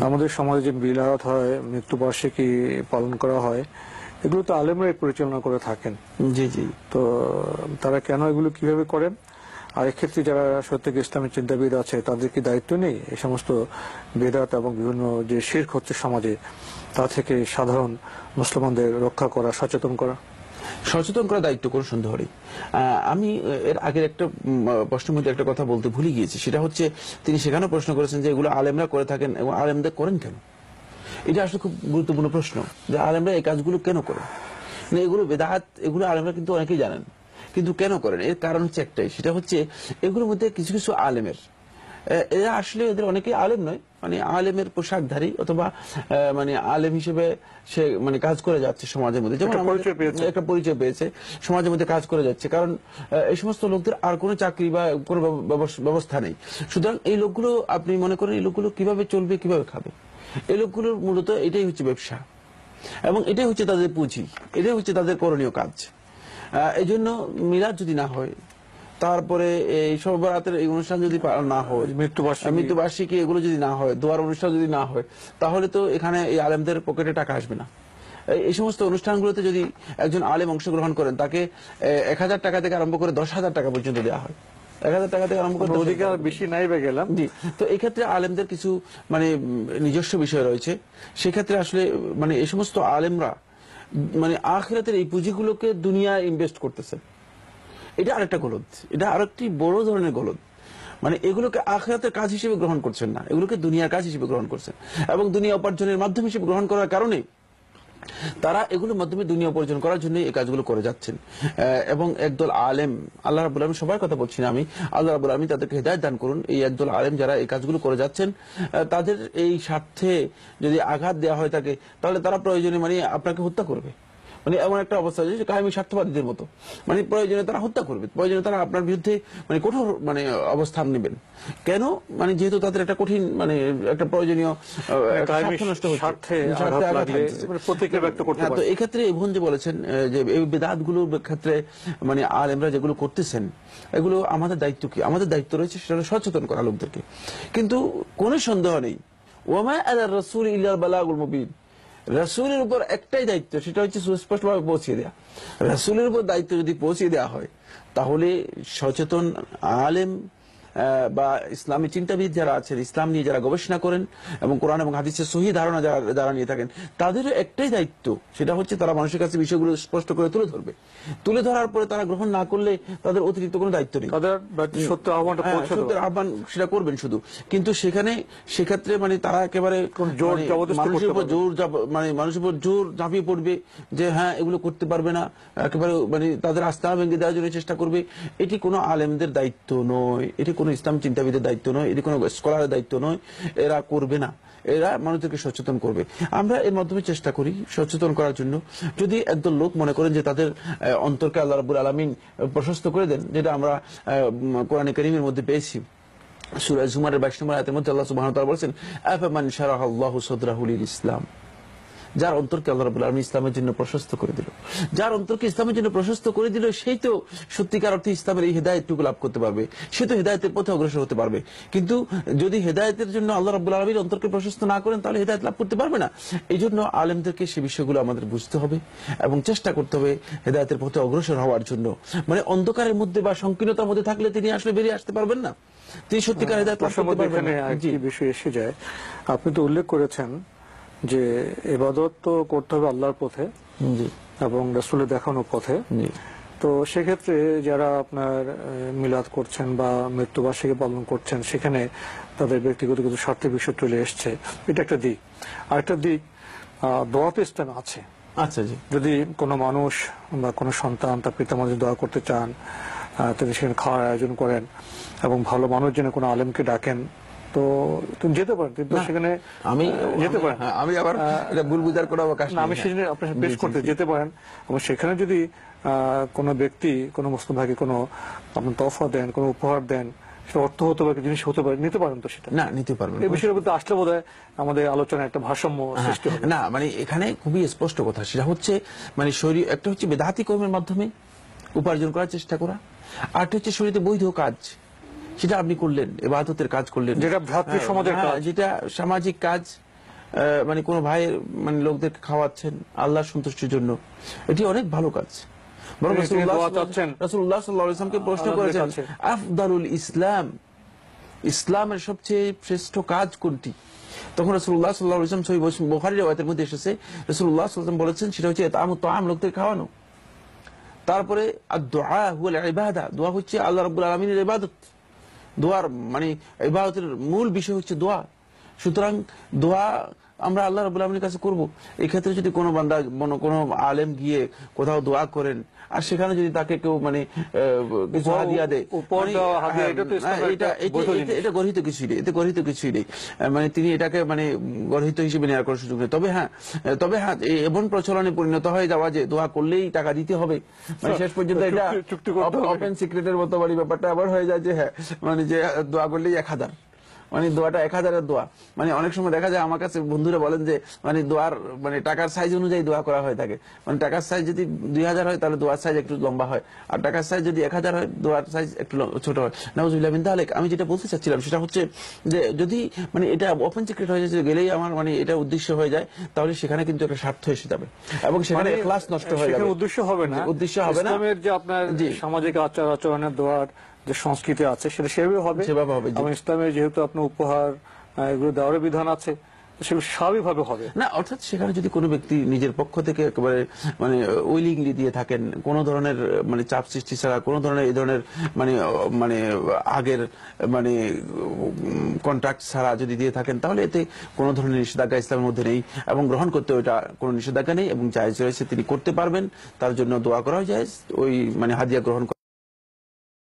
আমাদের সমাজে যে বিলাত হয়, মৃত্যুবার্ষিকী পালন করা হয়, এগুলো তো আলেমরাই পরিচালনা করে থাকেন। জি জি। তো তারা কেন এগুলো কিভাবে করেন, আর এক্ষেত্রে যারা সত্যি ইসলামের চিন্তাবিদ আছে তাদের কি দায়িত্ব নেই এই সমস্ত বেদাত এবং বিভিন্ন যে শিরক হচ্ছে সমাজে তা থেকে সাধারণ মুসলমানদের রক্ষা করা, সচেতন করা? সচেতন করার দায়িত্ব কোনো সন্দেহ নেই। আমি এর আগের একটা প্রশ্নের মধ্যে একটা কথা বলতে ভুলে গিয়েছি, সেটা হচ্ছে তিনি সেখানেও প্রশ্ন করেছেন যে এগুলো আলেমরা করে থাকেন এবং আলেমদের করেন কেন। এটা আসলে খুব গুরুত্বপূর্ণ প্রশ্ন যে আলেমরা এই কাজগুলো কেন করেন। মানে এগুলো বেদাত, এগুলো আলেমরা কিন্তু অনেকেই জানেন, কিন্তু কেন করেন এর কারণ হচ্ছে একটাই, সেটা হচ্ছে এগুলোর মধ্যে কিছু কিছু আলেমের, এরা আসলে এদের অনেকেই আলেম নয়, মানে আলেমের পোশাকধারী অথবা মানে আলেম হিসেবে সে মানে কাজ করে যাচ্ছে সমাজের মধ্যে, যেমন একটা পরিচয় পেয়েছে, সমাজের মধ্যে কাজ করে যাচ্ছে, কারণ এই সমস্ত লোকদের আর কোনো চাকরি বা কোনো ব্যবস্থা নেই। সুতরাং এই লোকগুলো আপনি মনে করেন এই লোকগুলো কিভাবে চলবে, কিভাবে খাবে, এই লোকগুলোর মূলত এটাই হচ্ছে ব্যবসা এবং এটাই হচ্ছে তাদের পুঁজি, এটাই হচ্ছে তাদের করণীয় কাজ। এই জন্য মিলাদ যদি না হয়, তারপরে এই শবে বরাতের এই অনুষ্ঠান যদি না হয়, মৃত্যুবার্ষিকী এগুলো যদি না হয়, দোয়ার অনুষ্ঠান যদি না হয়, তাহলে তো এখানে এই আলেমদের পকেটে টাকা আসবে না। এই সমস্ত অনুষ্ঠানগুলোতে যদি একজন আলেম অংশগ্রহণ করেন, তাকে 1000 টাকা থেকে আরম্ভ করে 10,000 টাকা পর্যন্ত দেওয়া হয়। 1000 টাকা থেকে আরম্ভ করে অধিকার বেশি নাই গেলাম। জি। তো এই ক্ষেত্রে আলেমদের কিছু মানে নিজস্ব বিষয় রয়েছে, সেক্ষেত্রে আসলে মানে এই সমস্ত আলেমরা মানে আখিরাতের এই পুঁজিগুলোকে দুনিয়ায় ইনভেস্ট করতেছে। এটা আরেকটা গলদ, এটা আরেকটি বড় ধরনের গলদ। মানে এগুলোকে আখিরাতের কাজ হিসেবে গ্রহণ করছেন না, এগুলোকে দুনিয়ার কাজ হিসেবে গ্রহণ করছেন এবং দুনিয়া উপার্জনের মাধ্যম হিসেবে গ্রহণ করার কারণে তারা এগুলোর মাধ্যমে দুনিয়া উপার্জন করার জন্য এই কাজগুলো করে যাচ্ছেন। এবং একদল আলেম, আল্লাহ রাব্বুল আলামিন সবার কথা বলছি না আমি, আল্লাহ রাব্বুল আলামিন তাদেরকে হেদায়েত দান করুন, এই একদল আলেম যারা এই কাজগুলো করে যাচ্ছেন, তাদের এই স্বার্থে যদি আঘাত দেওয়া হয় থাকে, তাহলে তারা প্রয়োজনে মানে আপনাকে হত্যা করবে। মানে এমন একটা অবস্থা যে কায়েমি স্বার্থবাদীদের মতো, মানে প্রয়োজনে তারা হত্যা করবে, প্রয়োজনে তারা আপনার বিরুদ্ধে মানে কঠোর মানে অবস্থান নেবেন। কেন? মানে যেহেতু তাদের একটা কঠিন মানে একটা প্রয়োজনীয় স্বার্থ নষ্ট হচ্ছে। তো এই ক্ষেত্রে ইবন যে বলেছেন যে এই বিদআতগুলোর ক্ষেত্রে মানে আলেমরা যেগুলো করতেছেন, এগুলো আমাদের দায়িত্ব কি? আমাদের দায়িত্ব রয়েছে সেটা সচেতন করা লোকদেরকে। কিন্তু কোনো সন্দেহ নেই, ওয়ামা আলার রাসূল ইল্লাল বালাগুল মুবিন, রাসূলের উপর একটাই দায়িত্ব, সেটা হচ্ছে সুস্পষ্টভাবে পৌঁছে দেওয়া। রাসূলের উপর দায়িত্ব যদি পৌঁছে দেওয়া হয়, তাহলে সচেতন আলেম বা ইসলামী চিন্তাবিদ যারা আছেন, ইসলাম নিয়ে যারা গবেষণা করেন এবং কোরআন এবং হাদিসের সহি ধারণা যারা নিয়ে থাকেন, তাদেরও একটাই দায়িত্ব, সেটা হচ্ছে তারা মানুষের কাছে বিষয়গুলো স্পষ্ট করে তুলে ধরবে। তুলে ধরার পরে তারা গ্রহণ না করলে তাদের অতিরিক্ত কোনো দায়িত্ব নেই, সত্যের আহ্বান সেটা করবেন শুধু। কিন্তু সেক্ষেত্রে মানে তারা একেবারে মানুষের উপর জোর ঝাঁপিয়ে পড়বে যে হ্যাঁ এগুলো করতে পারবে না, একেবারে মানে তাদের আস্থা ভেঙে দেওয়ার জন্য চেষ্টা করবে। এটি কোনো আলেমদের দায়িত্ব নয়, এটি কোনো ইসলাম চিন্তাবিদের দায়িত্ব নয়, এটি কোনো স্কলারের দায়িত্ব নয়। এরা করবে না, এরা মানুষদেরকে সচেতন করবে। আমরা এর মাধ্যমে চেষ্টা করি সচেতন করার জন্য। যদি একদল লোক মনে করেন যে তাদের অন্তরকে আল্লাহ রাব্বুল আলামিন প্রশস্ত করে দেন, যেটা আমরা কোরআনে কারীমের মধ্যে পেয়েছি, সূরা জুমারের 22 নম্বর আয়াতের মধ্যে আল্লাহ সুবহানাহু ওয়া তাআলা বলেছেন, আফামান শারাহাল্লাহু সাদরাহু লিল ইসলাম, যার অন্তরকে আল্লাহ রাব্বুল আলামিন ইসলামের জন্য প্রশস্ত করে দিল, যার অন্তরকে ইসলামের জন্য প্রশস্ত করে দিল, সেই তো সত্যিকার অর্থে ইসলামের এই হেদায়েতটুকু লাভ করতে পারবে, সে তো হেদায়েতের পথে অগ্রসর হতে পারবে। কিন্তু যদি হেদায়েতের জন্য আল্লাহ রাব্বুল আলামিন অন্তরকে প্রশস্ত না করেন, তাহলে হেদায়েত লাভ করতে পারবে না। এই জন্য আলেমদেরকে সে বিষয়গুলো আমাদের বুঝতে হবে এবং চেষ্টা করতে হবে হেদায়েতের পথে অগ্রসর হওয়ার জন্য। মানে অন্ধকারের মধ্যে বা সংকীর্ণতার মধ্যে থাকলে তিনি আসলে বেরিয়ে আসতে পারবেন না, তিনি সত্যিকার হেদায়েত লাভ করতে পারবেন না। জি, বিষয় এসে যায়, আপনি তো উল্লেখ করেছেন যে ইবাদত তো করতে হবে আল্লাহর পথে এবং রাসূলের দেখানো পথে। তো সেক্ষেত্রে যারা আপনার মিলাদ করছেন বা মৃত্যুবার্ষিকী পালন করছেন, সেখানে তাদের ব্যক্তিগত কিছু স্বার্থের বিষয় চলে এসছে, এটা একটা দিক। আরেকটা দিক, দোয়া তো ইসলামে আছে। আচ্ছা জি। যদি কোনো মানুষ বা কোনো সন্তান তার পিতামাতা দোয়া করতে চান, তিনি সেখানে খাওয়ার আয়োজন করেন এবং ভালো মানুষ যেন কোনো আলেমকে ডাকেন, তো তুমি যেতে পারেন, কিন্তু সেখানে আমি যেতে পারেন। আমি আবার এটা ভুল বুঝার কোনো অবকাশ নেই, আমি সেখানে আপনার পেশ করতে যেতে পারেন এবং সেখানে যদি কোনো ব্যক্তি কোনো মুসলিম ভাইকে কোনো আপনি তোহফা দেন, কোনো উপহার দেন, সেটা অর্থ হতে পারে, জিনিস হতে পারে, নিতে পারেন তো সেটা? না, নিতে পারবেন। এই বিষয়ের মধ্যে আসলে বোধহয় আমাদের আলোচনায় একটা ভারসাম্য সৃষ্টি হবে। না, মানে এখানে খুবই স্পষ্ট কথা, সেটা হচ্ছে মানে শরীয়ত একটা হচ্ছে বেদাতি কর্মের মাধ্যমে উপার্জন করার চেষ্টা করা, আরটা হচ্ছে শরীয়তে বৈধ কাজ, সেটা আপনি করলেন, ইবাদতের কাজ করলেন, যেটা ভ্রাতৃ সমাজের হ্যাঁ, কাজ। যেটা সামাজিক কাজ, মানে কোনো ভাইয়ের মানে লোকদেরকে খাওয়াচ্ছেন আল্লাহর সন্তুষ্টির জন্য, এটি অনেক ভালো কাজ। বরং তিনি রাসূলুল্লাহ দোয়া চাচ্ছেন রাসূলুল্লাহ সাল্লাল্লাহু আলাইহি ওয়াসাল্লামকে প্রশ্ন আল্লাহর করেছেন, কাছে। আফদালুল ইসলাম, ইসলামের সবচেয়ে শ্রেষ্ঠ কাজ কোনটি? তখন রাসূলুল্লাহ সাল্লাল্লাহু আলাইহি ওয়াসাল্লাম সহিহ বুখারীর riwayat-এর মধ্যে এসেছে, রাসূলুল্লাহ সাল্লাল্লাহু আলাইহি ওয়াসাল্লাম বলেছেন সেটা হচ্ছে ইতআমুত তাআম, লোকদের খাওয়ানো। তারপরে আদ-দুআ হুয়াল ইবাদা, দোয়া হচ্ছে আল্লাহ রাব্বুল আলামিনের ইবাদত। দোয়ার মানে ইবাদতের মূল বিষয় হচ্ছে দোয়া। সুতরাং দোয়া আমরা আল্লাহ রাব্বুল আলামিনের কাছে করব। এই ক্ষেত্রে যদি কোনো বান্দা কোনো আলেম গিয়ে কোথাও দোয়া করেন আর সেখানে যদি তাকে কেউ মানে কিছু হাদিয়া দেয়, উপহার দেওয়া, হাদিয়া, এটা তো ইসলামের একটা বৈধ জিনিস। এটা গর্হিত কিছুই নেই, এতে গর্হিত কিছুই নেই। মানে তিনি এটাকে মানে গর্হিত হিসেবে নেওয়ার কোনো সুযোগ নেই। তবে হ্যাঁ এমন প্রচলনে পরিণত হয়ে যাওয়া যে দোয়া করলেই টাকা দিতে হবে, মানে শেষ পর্যন্ত এটা চুক্তি করতে হবে। ওপেন সিক্রেটের মতো বাড়ি ব্যাপারটা আবার হয়ে যায় যে হ্যাঁ মানে যে দোয়া করলেই 1000, মানে দোয়াটা 1000-এর দোয়া। মানে অনেক সময় দেখা যায় আমার কাছে বন্ধুরা বলেন যে মানে দোয়ার মানে টাকার সাইজ অনুযায়ী দোয়া করা হয়ে থাকে। মানে টাকার সাইজ যদি 2000 হয় তাহলে দোয়ার সাইজ একটু লম্বা হয়, আর টাকার সাইজ যদি 1000 হয় দোয়ার সাইজ একটু ছোট হয়। নাউজুবিল্লাহ মিন যালিক। আমি যেটা বলতে চাচ্ছিলাম সেটা হচ্ছে যে যদি মানে এটা ওপেন সিক্রেট হয়ে যায়, গেলেই আমার মানে এটা উদ্দেশ্য হয়ে যায়, তাহলে সেখানে কিন্তু একটা স্বার্থ এসে যাবে এবং সেখানে ইখলাস নষ্ট হয়ে যাবে। সেখানে উদ্দেশ্য হবে না, উদ্দেশ্য হবে না। ইসলামের যে আপনার সামাজিক আচার আচরণের দোয়ার যে সংস্কৃতি আছে সেটা সেভাবে হবে। এবং ইসলামের যেহেতু আপনার উপহার এগুলো দেওয়ার বিধান আছে, সেগুলো স্বাভাবিকভাবে হবে না। অর্থাৎ সেখানে যদি কোনো ব্যক্তি নিজের পক্ষ থেকে একেবারে মানে উইলিংলি দিয়ে থাকেন, কোনো ধরনের মানে চাপ সৃষ্টি ছাড়া, কোনো ধরনের এই ধরনের মানে মানে আগের মানে কন্ট্রাক্ট ছাড়া যদি দিয়ে থাকেন, তাহলে এতে কোনো ধরনের নিষেধাজ্ঞা ইসলামের মধ্যে নেই এবং গ্রহণ করতে ওইটা কোনো নিষেধাজ্ঞা নেই এবং জায়েজ রয়েছে, তিনি করতে পারবেন। তার জন্য দোয়া করা জায়েজ, ওই মানে হাদিয়া গ্রহণ